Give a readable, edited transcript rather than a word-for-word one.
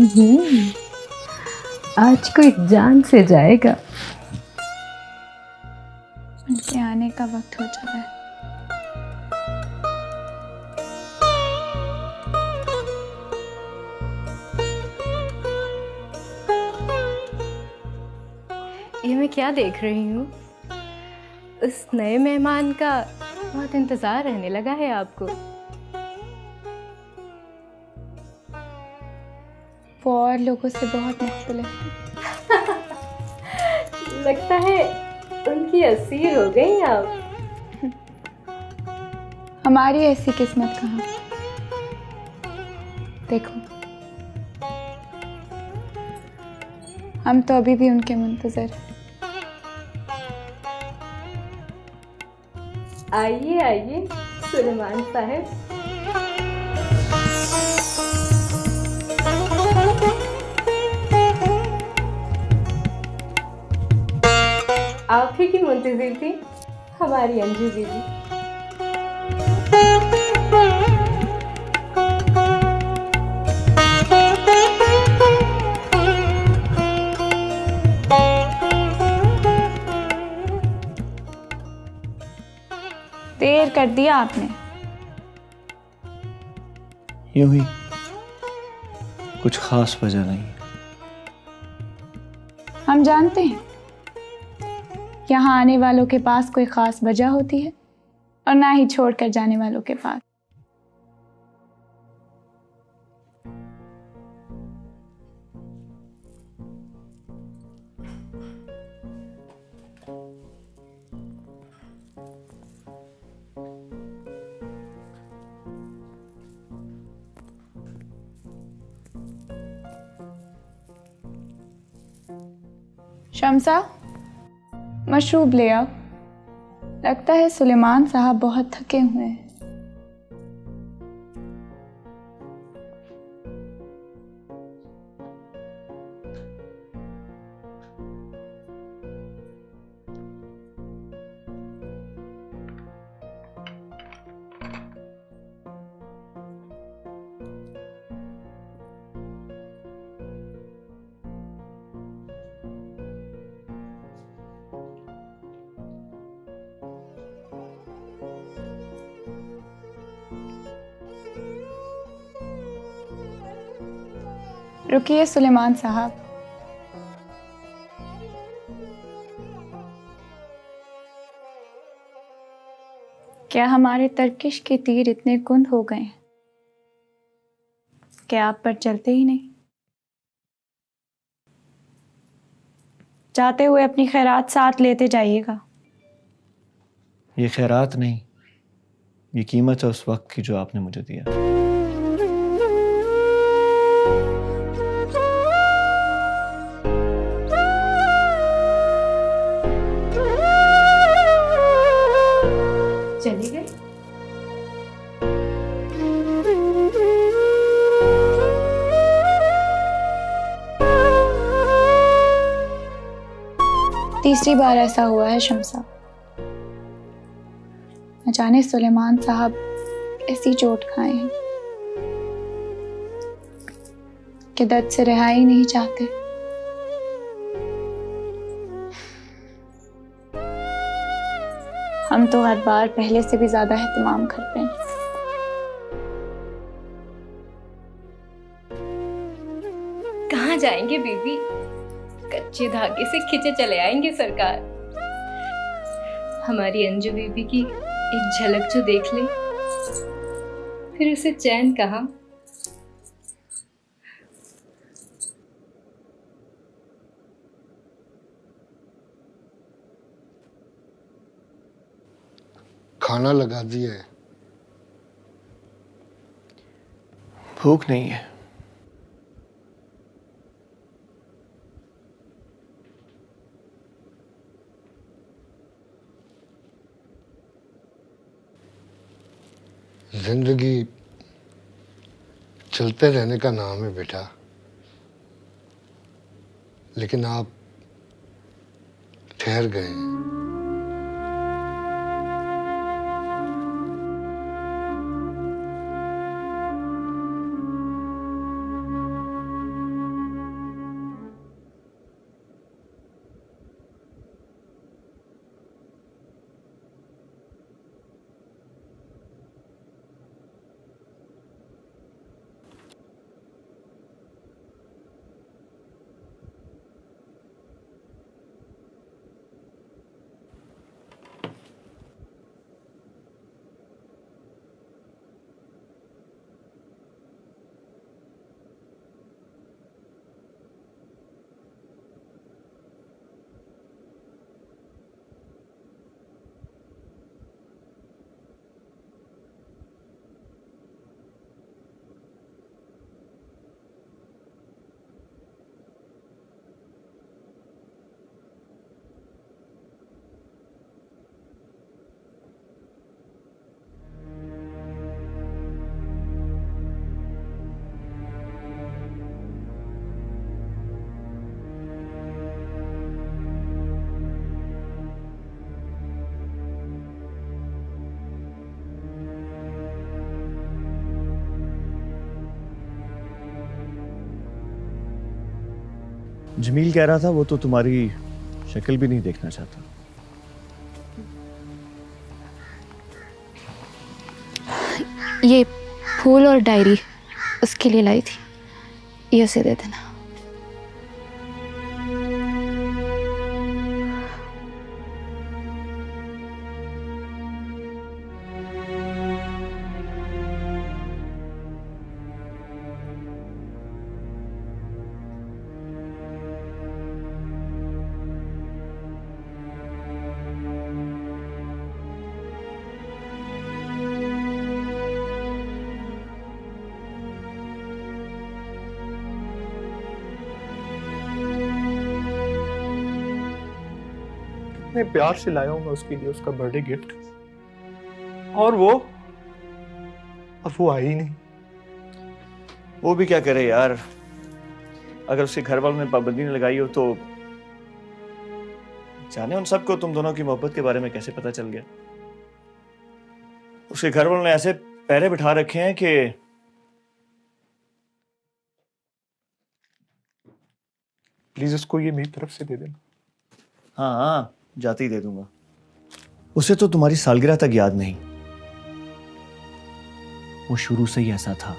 हम्म, आज कोई जान से जाएगा। उनके आने का वक्त हो चला है। ये मैं क्या देख रही हूँ? उस नए मेहमान का बहुत इंतजार रहने लगा है आपको। वो और लोगों से बहुत मुख्तलिफ है। लगता है उनकी असीर हो गई आप। हमारी ऐसी किस्मत कहाँ। देखो, हम तो अभी भी उनके मुंतजर हैं। आइए आइए सुलेमान साहब। आप ही की मुंतजिर थी हमारी अंजू दीदी। देर कर दिया आपने। यूं ही, कुछ खास वजह नहीं। हम जानते हैं यहाँ आने वालों के पास कोई खास वजह होती है और ना ही छोड़कर जाने वालों के पास। शम्सा, मशरूब ले आओ। लगता है सुलेमान साहब बहुत थके हुए हैं। रुकिए सुलेमान साहब। क्या हमारे तरकिश के तीर इतने कुंद हो गए हैं कि आप पर चलते ही नहीं? जाते हुए अपनी खैरात साथ लेते जाइएगा। ये खैरात नहीं, ये कीमत है उस वक्त की जो आपने मुझे दिया। चली गई। तीसरी बार ऐसा हुआ है शम्सा। न जाने सुलेमान साहब ऐसी चोट खाए हैं कि दर्द से रिहाई नहीं चाहते। हम तो हर बार पहले से भी ज्यादा एहतमाम करते हैं। कहाँ जाएंगे बीबी? कच्चे धागे से खींचे चले आएंगे सरकार। हमारी अंजू बीबी की एक झलक जो देख ले, फिर उसे चैन कहाँ। खाना लगा दिया है। भूख नहीं है। जिंदगी चलते रहने का नाम है बेटा, लेकिन आप ठहर गए हैं। जमील कह रहा था वो तो तुम्हारी शक्ल भी नहीं देखना चाहता। ये फूल और डायरी उसके लिए लाई थी, ये उसे दे देना। इतने प्यार से लाया हूं मैं उसके लिए उसका बर्थडे गिफ्ट, और वो अब वो आई ही नहीं। वो भी क्या करे यार, अगर उसके घर वालों ने पाबंदी नहीं लगाई हो तो जाने उन सबको तुम दोनों की मोहब्बत के बारे में कैसे पता चल गया। उसके घर वालों ने ऐसे पहरे बिठा रखे हैं कि प्लीज उसको ये मेरी तरफ से दे देना। हाँ हाँ, जाते ही दे दूंगा। उसे तो तुम्हारी सालगिरह तक याद नहीं, वो शुरू से ही ऐसा था।